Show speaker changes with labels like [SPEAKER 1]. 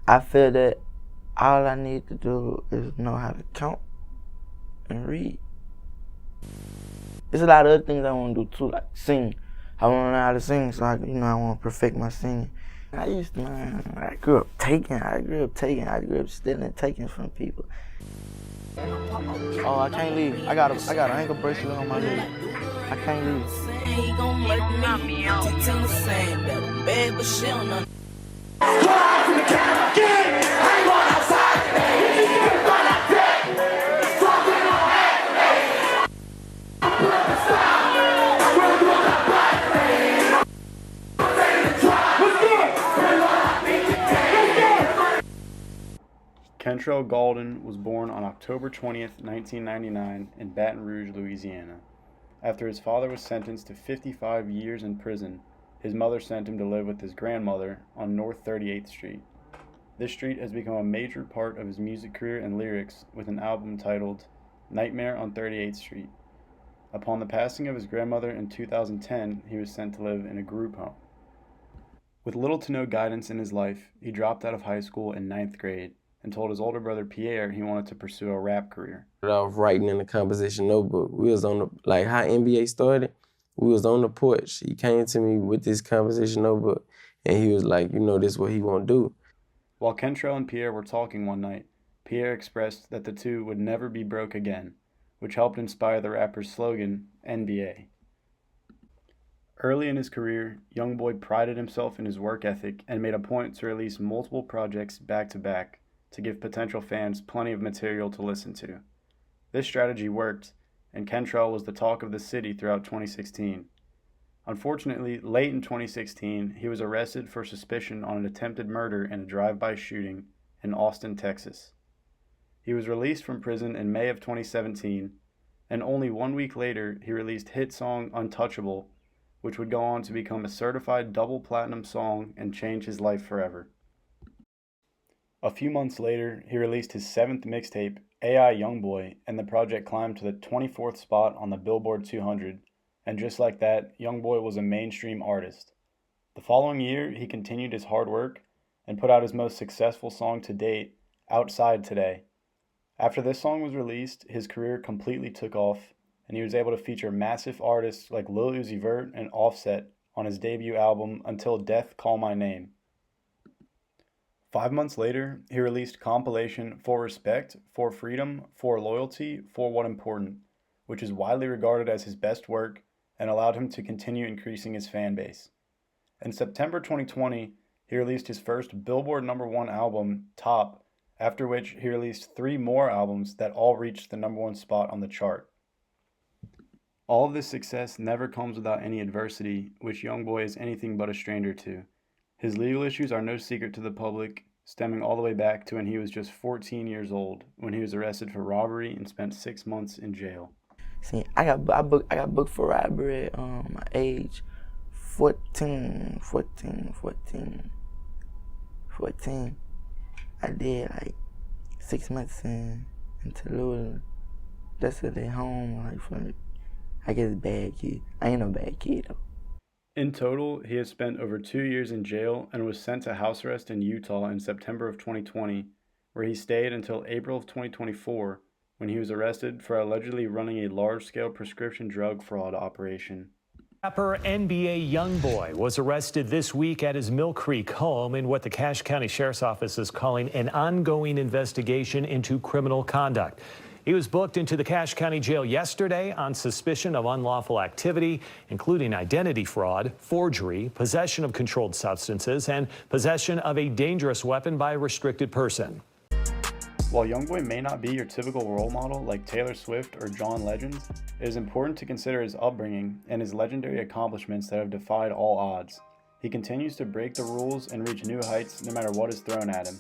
[SPEAKER 1] I feel that all I need to do is know how to count and read. There's a lot of other things I want to do too, like sing. I want to know how to sing, so I want to perfect my singing. I grew up taking. I grew up stealing, taking from people. Oh, I can't leave. I got an ankle bracelet on my leg. I can't leave.
[SPEAKER 2] Kentrell Gaulden was born on October 20th, 1999 in Baton Rouge, Louisiana. After his father was sentenced to 55 years in prison, his mother sent him to live with his grandmother on North 38th Street. This street has become a major part of his music career and lyrics with an album titled Nightmare on 38th Street. Upon the passing of his grandmother in 2010, he was sent to live in a group home. With little to no guidance in his life, he dropped out of high school in 9th grade and told his older brother Pierre he wanted to pursue a rap career.
[SPEAKER 3] Off writing in the composition notebook. We was on the, how NBA started, we was on the porch. He came to me with this composition notebook and he was like, this is what he want to do.
[SPEAKER 2] While Kentrell and Pierre were talking one night, Pierre expressed that the two would never be broke again, which helped inspire the rapper's slogan, NBA. Early in his career, Youngboy prided himself in his work ethic and made a point to release multiple projects back-to-back to give potential fans plenty of material to listen to. This strategy worked, and Kentrell was the talk of the city throughout 2016. Unfortunately, late in 2016, he was arrested for suspicion on an attempted murder and a drive-by shooting in Austin, Texas. He was released from prison in May of 2017, and only 1 week later, he released hit song Untouchable, which would go on to become a certified double platinum song and change his life forever. A few months later, he released his 7th mixtape, AI Youngboy, and the project climbed to the 24th spot on the Billboard 200, and just like that, Youngboy was a mainstream artist. The following year, he continued his hard work and put out his most successful song to date, Outside Today. After this song was released, his career completely took off, and he was able to feature massive artists like Lil Uzi Vert and Offset on his debut album, Until Death Call My Name. 5 months later, he released compilation For Respect, For Freedom, For Loyalty, For What Important, which is widely regarded as his best work and allowed him to continue increasing his fan base. In September 2020, he released his first Billboard #1 album, Top, after which he released 3 more albums that all reached the #1 spot on the chart. All of this success never comes without any adversity, which Youngboy is anything but a stranger to. His legal issues are no secret to the public, stemming all the way back to when he was just 14 years old, when he was arrested for robbery and spent 6 months in jail.
[SPEAKER 1] See, I got booked for robbery at my age 14. I did like 6 months in Tallulah. That's at home, like for, I guess, bad kid. I ain't no bad kid though.
[SPEAKER 2] In total, he has spent over 2 years in jail and was sent to house arrest in Utah in September of 2020, where he stayed until April of 2024, when he was arrested for allegedly running a large-scale prescription drug fraud operation.
[SPEAKER 4] Rapper NBA Youngboy was arrested this week at his Mill Creek home in what the Cache County Sheriff's Office is calling an ongoing investigation into criminal conduct. He was booked into the Cache County Jail yesterday on suspicion of unlawful activity, including identity fraud, forgery, possession of controlled substances, and possession of a dangerous weapon by a restricted person.
[SPEAKER 2] While Youngboy may not be your typical role model like Taylor Swift or John Legend, it is important to consider his upbringing and his legendary accomplishments that have defied all odds. He continues to break the rules and reach new heights no matter what is thrown at him.